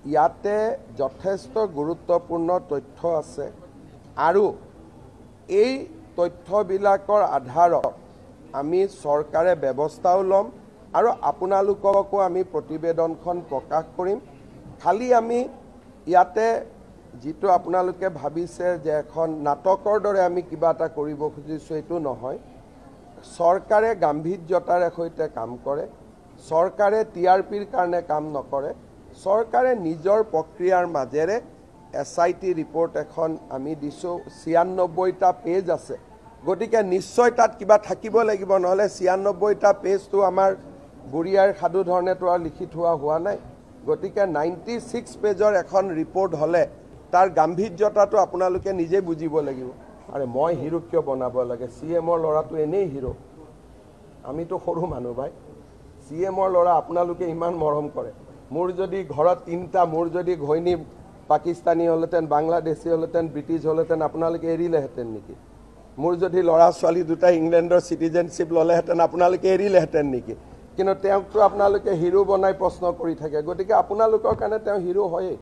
ইয়াতে যথেষ্ট গুৰুত্বপূৰ্ণ তথ্য আছে আৰু এই তথ্যবিলাকৰ আধাৰত আমি চৰকাৰে ব্যৱস্থাও ল'ম আৰু আপোনালোককো আমি প্ৰতিবেদনখন প্ৰকাশ কৰিম। খালি আমি ইয়াতে যিটো আপোনালোকে ভাবিছে যে এখন নাটকৰ দৰে আমি কিবা এটা কৰিব খুজিছোঁ, এইটো নহয়। চৰকাৰে গাম্ভীৰ্যতাৰে সৈতে কাম কৰে। চৰকাৰে TRPৰ কাৰণে কাম নকৰে। চৰকাৰে নিজৰ প্ৰক্ৰিয়াৰ মাজেৰে SIT ৰিপৰ্ট এখন আমি দিছোঁ। 96টা পেজ আছে, গতিকে নিশ্চয় তাত কিবা থাকিব লাগিব, নহ'লে 96টা পেজটো আমাৰ বুঢ়ীয়াৰ সাধু ধৰণেতো আৰু লিখি থোৱা হোৱা নাই। গতিকে 96 পেজৰ এখন ৰিপৰ্ট হ'লে তাৰ গাম্ভীৰ্যতাটো আপোনালোকে নিজে বুজিব লাগিব। আৰে মই হিৰো কিয় বনাব লাগে? CMৰ ল'ৰাটো এনেই হিৰো, আমিতো সৰু মানুহ ভাই। CMৰ ল'ৰা আপোনালোকে ইমান মৰম কৰে। মোৰ যদি ঘৰত 3টা, মোৰ যদি ঘৈণী পাকিস্তানী হ'লহেঁতেন, বাংলাদেশী হ'লহেঁতেন, ব্ৰিটিছ হ'লহেঁতেন, আপোনালোকে এৰিলেহেঁতেন নেকি? মোৰ যদি ল'ৰা ছোৱালী দুটা ইংলেণ্ডৰ চিটিজেনশ্বিপ ল'লেহেঁতেন, আপোনালোকে এৰিলেহেঁতেন নেকি? কিন্তু তেওঁকতো আপোনালোকে হিৰো বনাই প্ৰশ্ন কৰি থাকে। গতিকে আপোনালোকৰ কাৰণে তেওঁ হিৰো হয়েই।